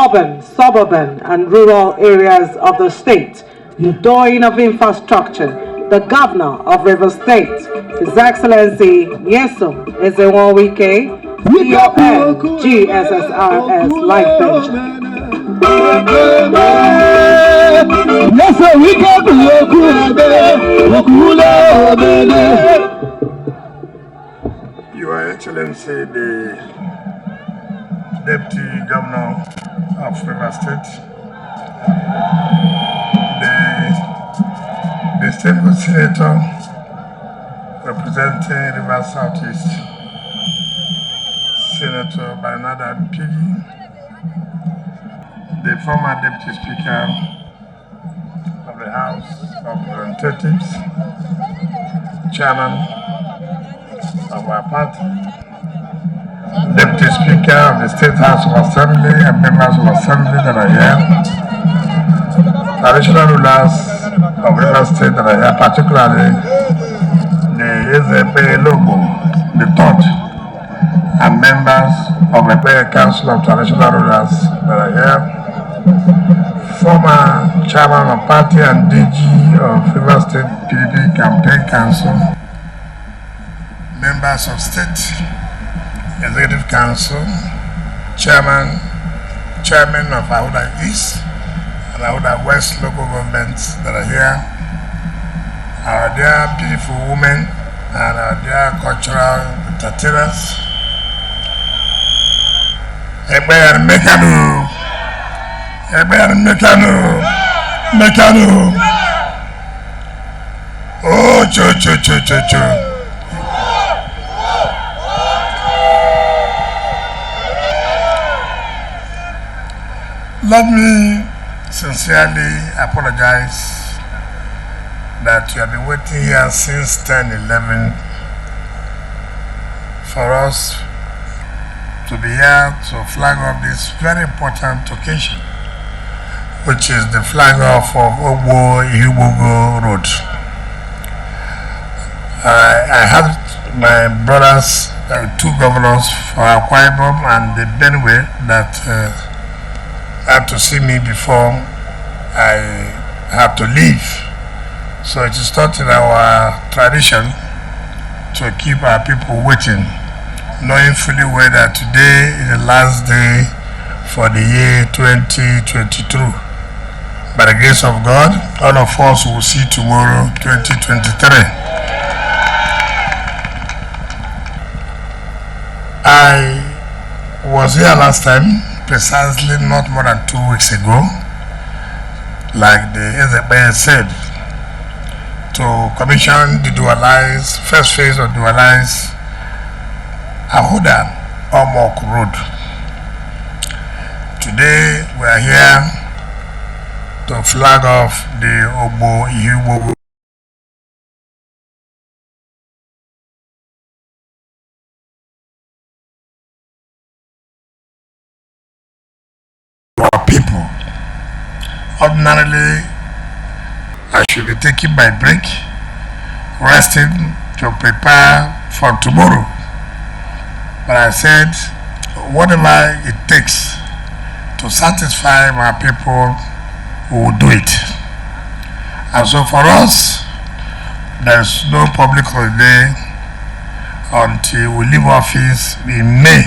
urban, suburban, and rural areas of the state, the doing of infrastructure, the Governor of Rivers State, His Excellency Nyesom Wike, PON GSSRS Life Venture. Your Excellency, the Deputy Governor of Rivers State, the State Senator representing Rivers Southeast, Senator Bernarda Piggy, the former Deputy Speaker of the House of Representatives, Chairman of our party, Deputy Speaker of the State House of Assembly and members of Assembly that are here, traditional rulers of Rivers State that are here, particularly the EZP logo, the third, and members of the Council of Traditional Rulers that are here, former Chairman of Party and DG of Rivers State PDP Campaign Council, members of State Executive Council, Chairman of Ahuda East and Ahuda West local governments that are here, our dear beautiful women and our dear cultural entertainers, Mekano. Oh, cho. Let me sincerely apologize that you have been waiting here since 10:11 for us to be here to flag off this very important occasion, which is the flag off of Okowa Road. I have my brothers, two governors for Akwa Ibom and the Benue that had to see me before I have to leave. So it is not in our tradition to keep our people waiting, knowing fully well that today is the last day for the year 2022. By the grace of God, all of us will see tomorrow, 2023. I was here last time, precisely not more than 2 weeks ago, like the SFB said, to commission the first phase of dualize Ahuda Omok Road. Today we are here to flag off the Obo our people. Ordinarily, I should be taking my break, resting to prepare for tomorrow. But I said, whatever it takes to satisfy my people, we will do it. And so for us, there's no public holiday until we leave office in May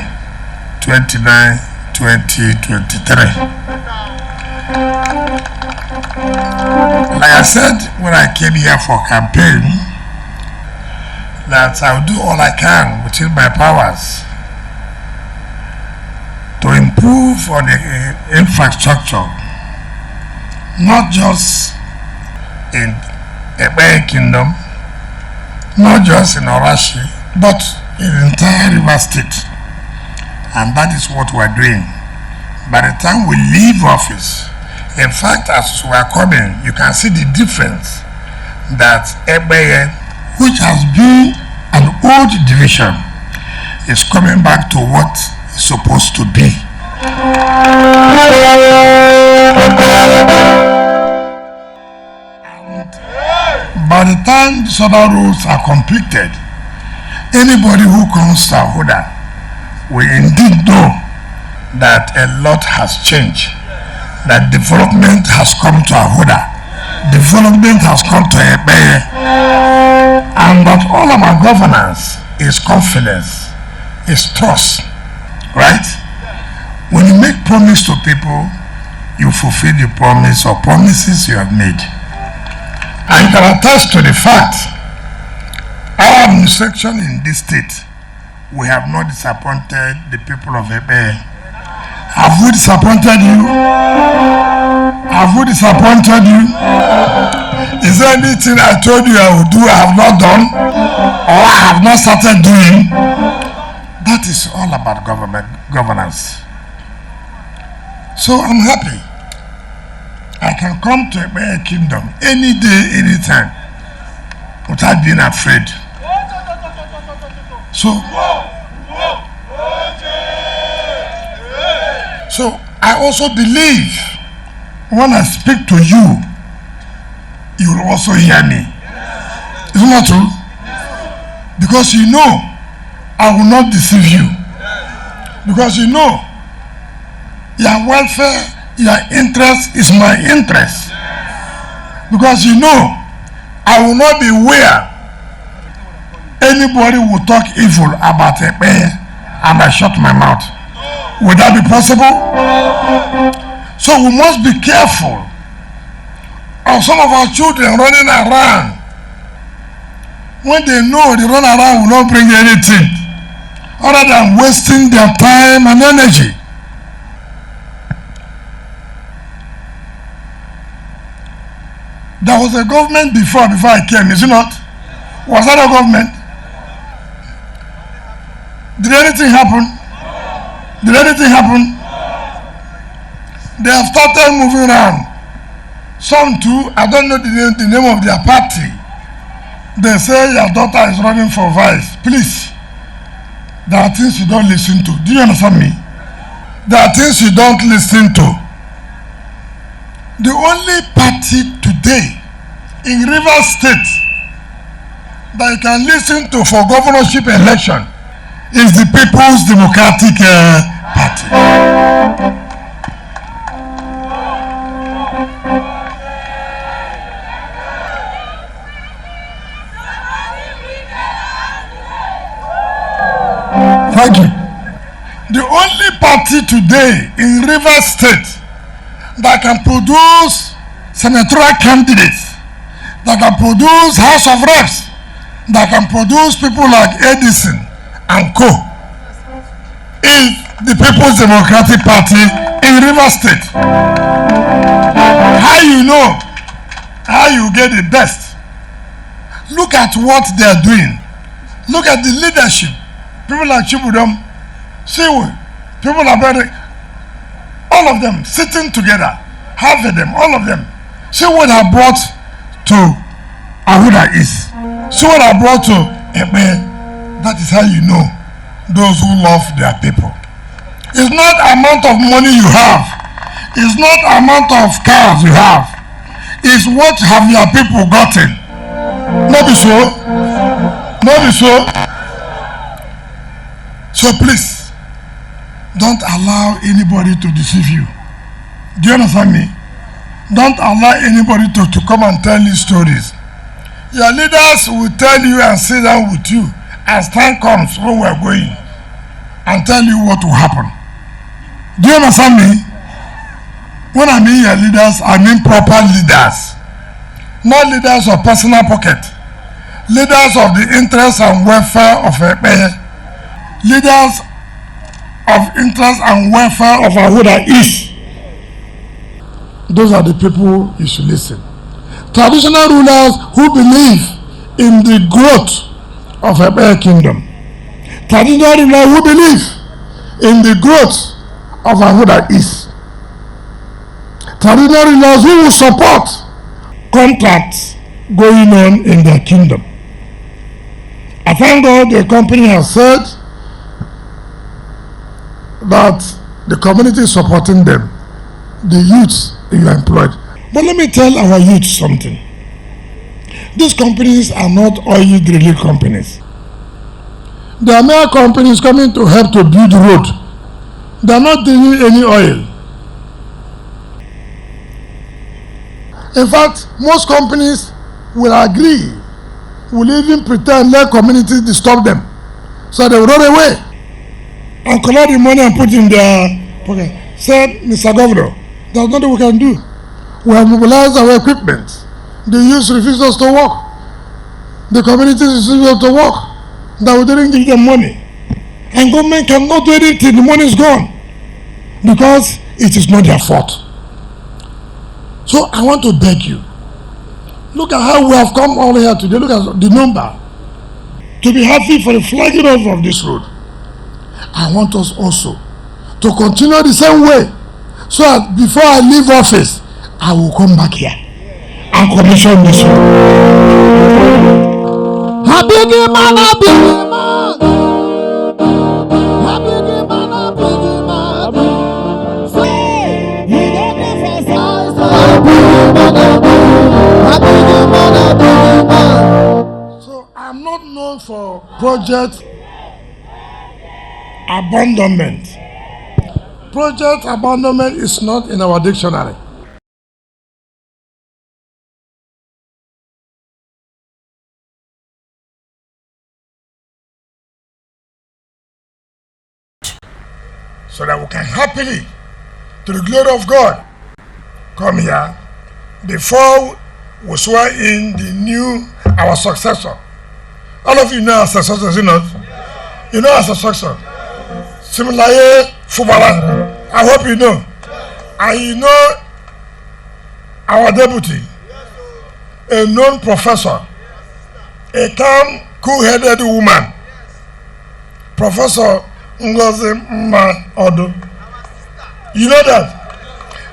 29, 2023. Like I said when I came here for campaign, that I'll do all I can within my powers to improve on the infrastructure, not just in Ebe Kingdom, not just in Orashi, but in the entire Rivers State. And that is what we're doing. By the time we leave office, in fact, as we are coming, you can see the difference that Ebe, which has been an old division, is coming back to what it's supposed to be. And by the time these other roads are completed, anybody who comes to Ahuda will indeed know that a lot has changed, that development has come to Ahuda, development has come to Ebeye, and that all about governance is confidence, is trust, right? When you make promise to people, you fulfill the promise or promises you have made. I can attest to the fact our administration in this state, we have not disappointed the people of Ebeye. Have we disappointed you? Have we disappointed you? Is there anything I told you I would do I have not done, or I have not started doing? That is all about governance. So I'm happy. I can come to Ebeye Kingdom any day, anytime, without being afraid. So I also believe when I speak to you, you will also hear me. Isn't that true? Because you know I will not deceive you. Because you know your welfare, your interest is my interest. Because you know I will not be where anybody will talk evil about Ebeye and I shut my mouth. Would that be possible? So we must be careful of some of our children running around. When they know they run around will not bring anything other than wasting their time and energy. There was a government before I came, is it not? Was that a government? Did anything happen? Did anything happen? They have started moving around. Some too, I don't know the name of their party. They say your daughter is running for vice. Please, there are things you don't listen to. Do you understand me? There are things you don't listen to. The only party today in Rivers State that you can listen to for governorship election is the People's Democratic Party. Thank you. The only party today in Rivers State that can produce senatorial candidates, that can produce House of Reps, that can produce people like Edison and co, is the People's Democratic Party in Rivers State. How you know? How you get the best? Look at what they are doing. Look at the leadership. People like Chibudom, Siwe, people like Berates, all of them sitting together, half of them, all of them. See what I brought to Ahuda East. See what I brought to Ebeye. That is how you know those who love their people. It's not amount of money you have. It's not amount of cars you have. It's what have your people gotten. Not be so. Not be so. So please, don't allow anybody to deceive you. Do you understand me? Don't allow anybody to come and tell you stories. Your leaders will tell you and sit down with you as time comes when we are going and tell you what will happen. Do you understand me? When I mean your leaders, I mean proper leaders. Not leaders of personal pocket. Leaders of the interest and welfare of Ebeye. Leaders of interest and welfare of Ahuda East. Those are the people you should listen. Traditional rulers who believe in the growth of Ebeye Kingdom. Traditional rulers who believe in the growth of Ahuda East. Traditional rulers who will support contracts going on in their kingdom. I thank God the company has said that the community is supporting them, the youths you employed. But let me tell our youth something. These companies are not oil drilling companies. They are mere companies coming to help to build road, They are not doing any oil. In fact, most companies will agree, will even pretend let communities disturb them, so they will run away and collect the money and put in their pocket. Said, Mr. Governor, there's nothing we can do. We have mobilized our equipment. The youth refused to work. The communities refused to work. That we didn't give them money. And government cannot do anything. The money is gone. Because it is not their fault. So I want to beg you. Look at how we have come all here today. Look at the number. To be happy for the flagging off of this road. I want us also to continue the same way. So that before I leave office, I will come back here and commission this one. Happy man, happy man. Happy man, happy man. Say, he don't emphasize. Happy man. So I'm not known for project abandonment. Project abandonment is not in our dictionary. So that we can happily, to the glory of God, come here before we swear in our successor. All of you know our successor, is it not? You know our successor. Similarly, Fubara, I hope you know. And you know our deputy, a known professor, a calm, cool-headed woman, Professor Ngozi Mma Odo. You know that?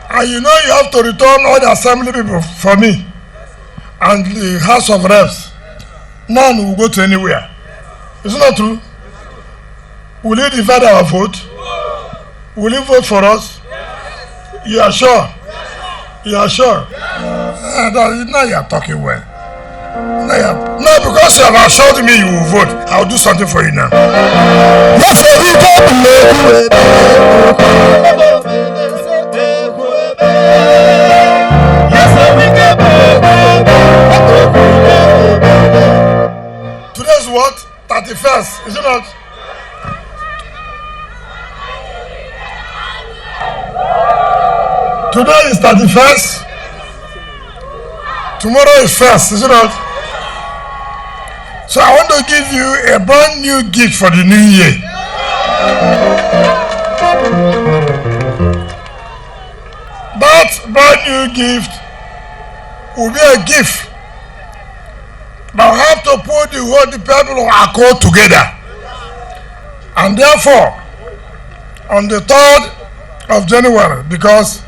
And you know you have to return all the assembly people for me and the House of Reps. None will go to anywhere. Is it not true? Will you divide our vote? Will you vote for us? You are sure? You are sure? Now you are talking well. No, because you have assured me you will vote, I will do something for you now. Today's what? 31st, is it not? Today is 31st. Tomorrow is 1st, is it not? So I want to give you a brand new gift for the new year. That brand new gift will be a gift that will have to put the whole people of Okowa together. And therefore, on the 3rd of January, because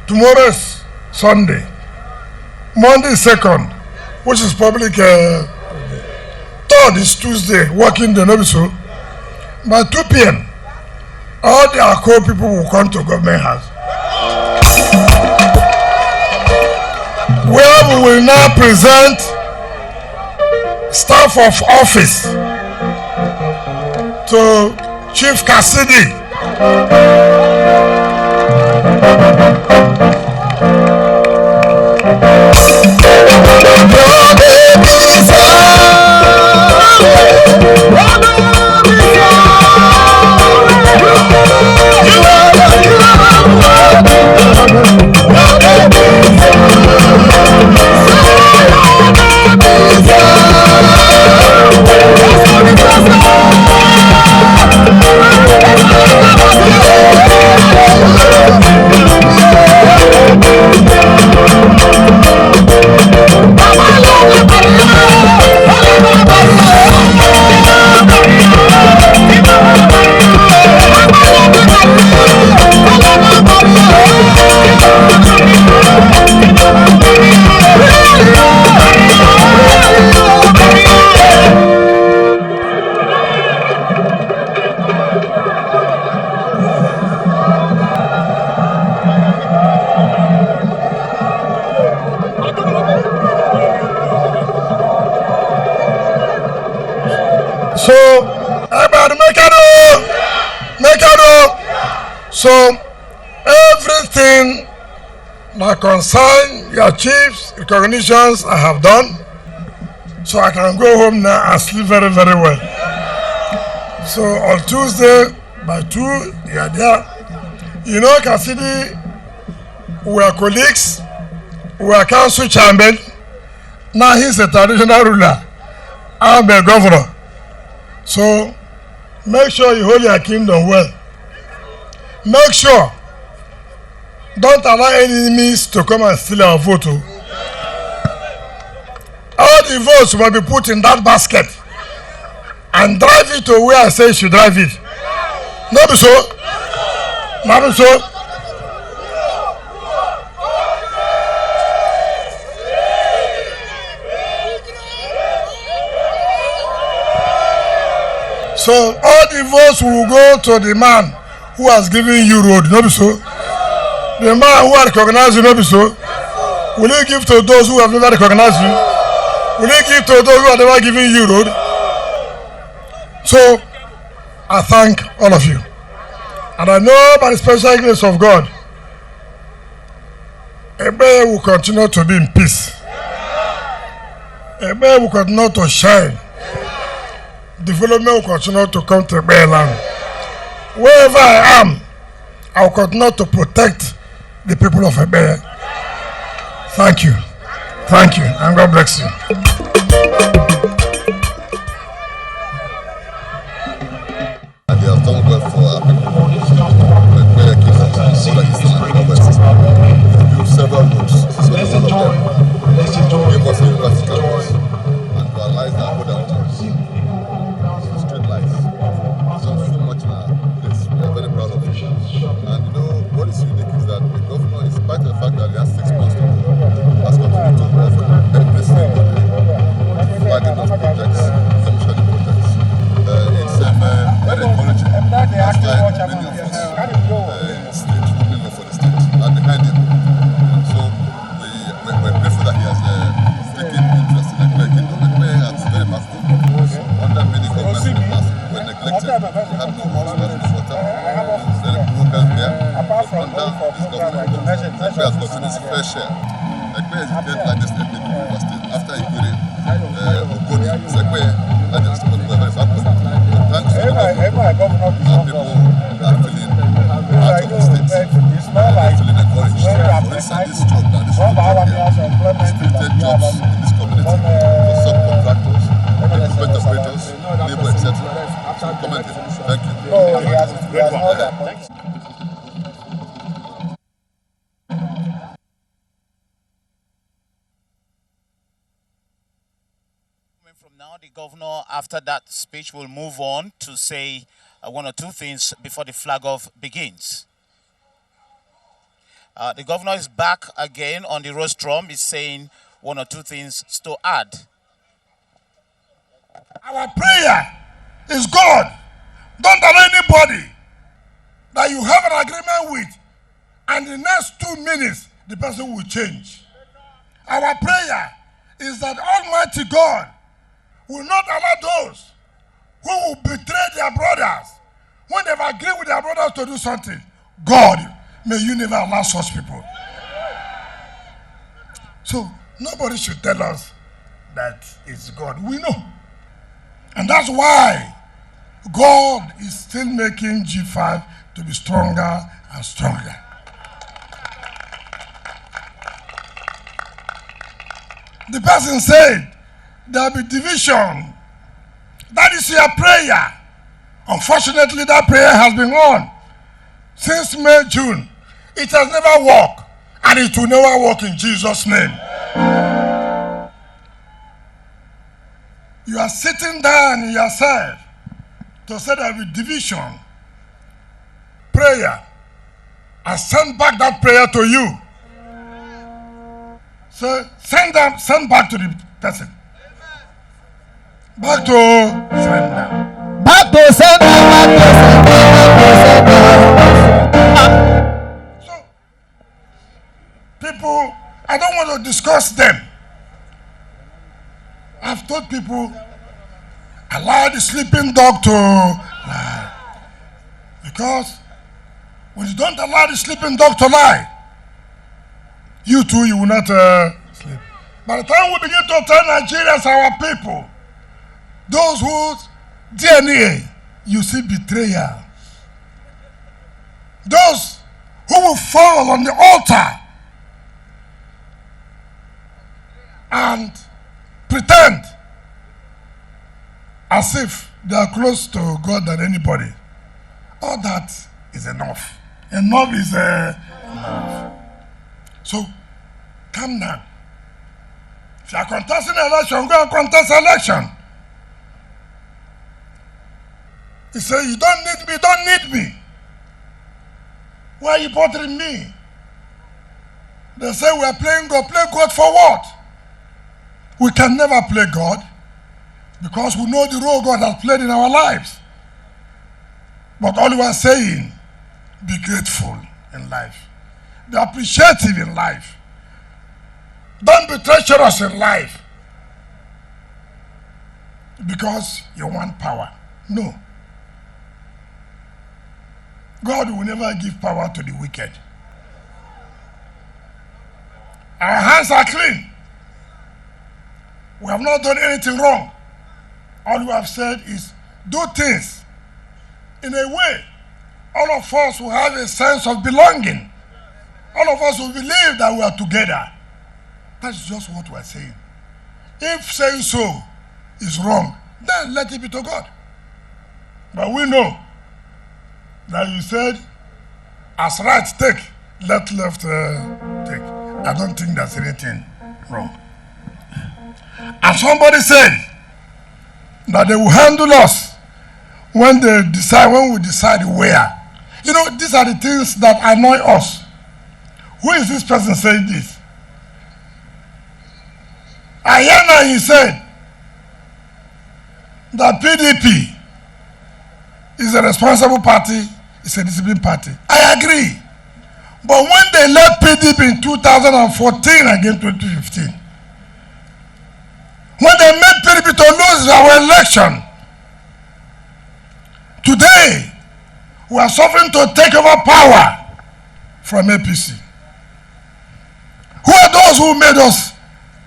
tomorrow is Sunday, Monday is 2nd, which is public. 3rd is Tuesday, working the no so. By 2 p.m., all the Okowa people will come to government house, where we will now present staff of office to Chief Cassidy. So everything that concern your chief's recognitions I have done, so I can go home now and sleep very, very well. So on Tuesday by 2, you are there. You know, Cassidy, we are colleagues, we are council chairman. Now he's a traditional ruler. I'm a governor. So make sure you hold your kingdom well. Make sure don't allow enemies to come and steal our vote. All the votes will be put in that basket and drive it to where I say you should drive it. Not so. Not so. So all the votes will go to the man who has given you road. Not so. The man who has recognized you. Not so. Will you give to those who have never recognized you? Will you give to those who have never given you road? So I thank all of you. And I know by the special grace of God, Ebe will continue to be in peace. Ebe will continue to shine. Development will continue to come to Ebe land. Wherever I am, I will continue to protect the people of Ebe. Thank you. Thank you. And God bless you. And they have done well for our people. They built several roads, so one of them gave us a university campus and to our lives and put our jobs. Street lights. So much in our place. We are very proud of it. And you know what is unique is that the governor, in spite of the fact that he has 6 months to go, has continued to work every single day, flagging of projects, commissioning projects. It's very encouraging. Last time, many of us state, women for the state, are behind him. So we're grateful that he has taken interest in Ekpe Kingdom. Ekpe has very massive. Under many governments in the past, were neglected. We had no roads, we had no water. There were no health there. But under this government, Ekpe has gotten his fair share. Ekpe is dead largest ethnic group in the state. After Igure, Okoni, Ekpe largest, but we're very bad. Thanks to the government, people are feeling part of the state. They're feeling encouraged. For instance, this job that is provided here has created jobs in this community for subcontractors, equipment operators, labor, etc. So comment here. Thank you. Thank you. Now the governor, after that speech, will move on to say one or two things before the flag off begins. The governor is back again on the rostrum. He's saying one or two things to add. Our prayer is God. Don't allow anybody that you have an agreement with, and in the next 2 minutes, the person will change. Our prayer is that Almighty God will not allow those who will betray their brothers when they've agreed with their brothers to do something. God, may you never allow such people. So nobody should tell us that it's God. We know. And that's why God is still making G5 to be stronger and stronger. The person said, there will be division. That is your prayer. Unfortunately, that prayer has been on since May, June. It has never worked, and it will never work in Jesus' name. You are sitting down in yourself to say there will be division. Prayer. I send back that prayer to you. So send back to the person. Back to sender. Back to sender, back to sender, back to sender. So, people, I don't want to discuss them. I've told people, allow the sleeping dog to lie. Because When you don't allow the sleeping dog to lie, you too, you will not sleep. By the time we begin to tell Nigerians, our people, those whose DNA, you see betrayal. Those who will fall on the altar and pretend as if they are close to God than anybody. All that is enough. Enough is enough. So, calm down. If you are contesting election, go and contest election. He said, you don't need me, don't need me. Why are you bothering me? They say we are playing God. Play God for what? We can never play God because we know the role God has played in our lives. But all we are saying, be grateful in life. Be appreciative in life. Don't be treacherous in life because you want power. No. God will never give power to the wicked. Our hands are clean. We have not done anything wrong. All we have said is do things in a way all of us will have a sense of belonging. All of us will believe that we are together. That's just what we are saying. If saying so is wrong, then let it be to God. But we know that you said, as right take, let left take. I don't think there's anything wrong. And somebody said that they will handle us when we decide where. You know, these are the things that annoy us. Who is this person saying this? Ayana, he said that PDP is a responsible party, it's a disciplined party. I agree. But when they left PDP in 2014 against 2015, when they made PDP to lose our election, today we are suffering to take over power from APC. Who are those who made us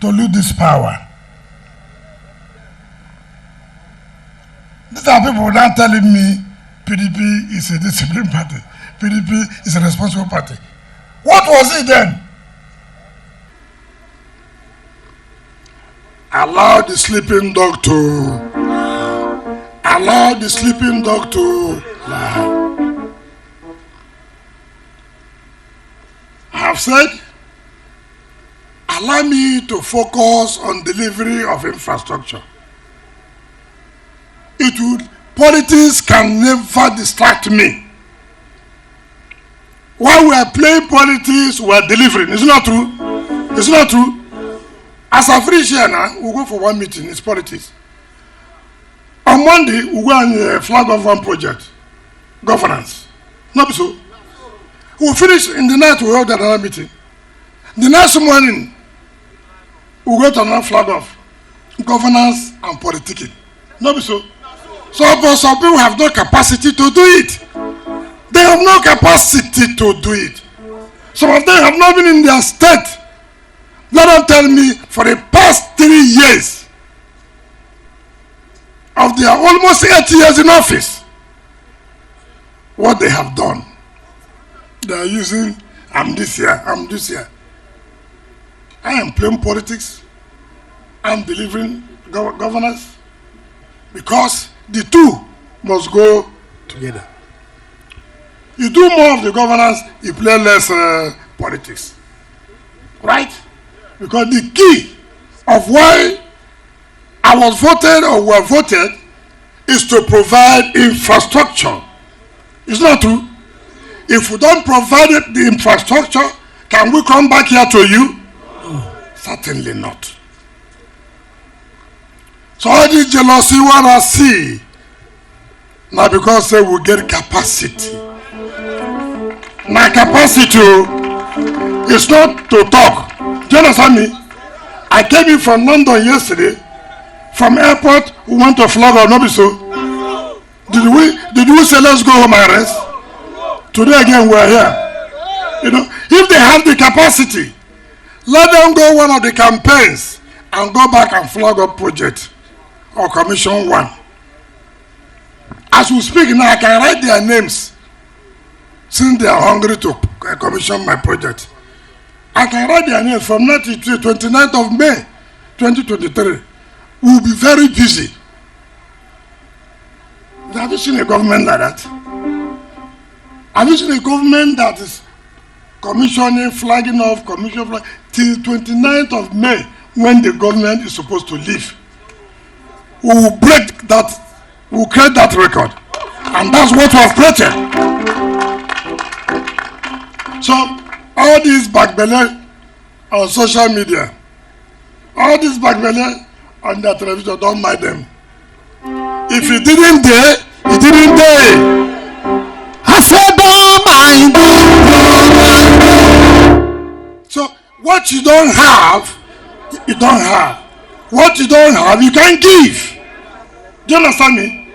to lose this power? These are people now telling me PDP is a disciplined party. PDP is a responsible party. What was it then? Allow the sleeping dog to lie. I have said, allow me to focus on delivery of infrastructure. Politics can never distract me. While we are playing politics, we are delivering. Is it not true? It's not true. As I finish here now, we'll go for one meeting. It's politics. On Monday, we'll go on a flag of one project. Governance. Not so. We'll finish in the night, we'll hold another meeting. The next morning, we'll go to another flag of governance and politicking. Not so. So some people have no capacity to do it. They have no capacity to do it. Some of them have not been in their state. Let them tell me for the past 3 years of their almost 8 years in office, what they have done. They are using, I'm this year. I am playing politics. I'm delivering governance because the two must go together. You do more of the governance, you play less politics. Right? Because the key of why I was voted or were voted is to provide infrastructure. It's not true. If we don't provide the infrastructure, can we come back here to you? Certainly not. So all this jealousy what I see, now because they will get capacity. My capacity is not to talk. Do you understand me? I came in from London yesterday. From airport, we went to flag or not so. Did we say let's go home and rest? Today again we're here. You know, if they have the capacity, let them go one of the campaigns and go back and flag up project or commission one. As we speak now, I can write their names since they are hungry to commission my project. I can write their names from now to 29th of May 2023. We will be very busy. Have you seen a government like that? Have you seen a government that is commissioning, flagging off, commission flag till 29th of May when the government is supposed to leave? We will break that, we will create that record. And that's what we have created. So, all these backbelly on social media, all these backbelly on the television, don't mind them. If you didn't dare, you didn't dare. I said, don't mind. So what you don't have, you don't have. What you don't have, you can give. Do you understand me?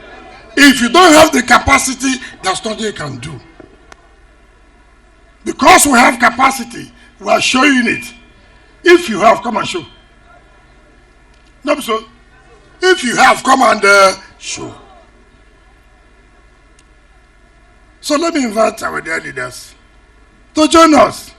If you don't have the capacity, that's nothing you can do. Because we have capacity, we are showing it. If you have, come and show. No, so if you have, come and show. So let me invite our dear leaders to join us.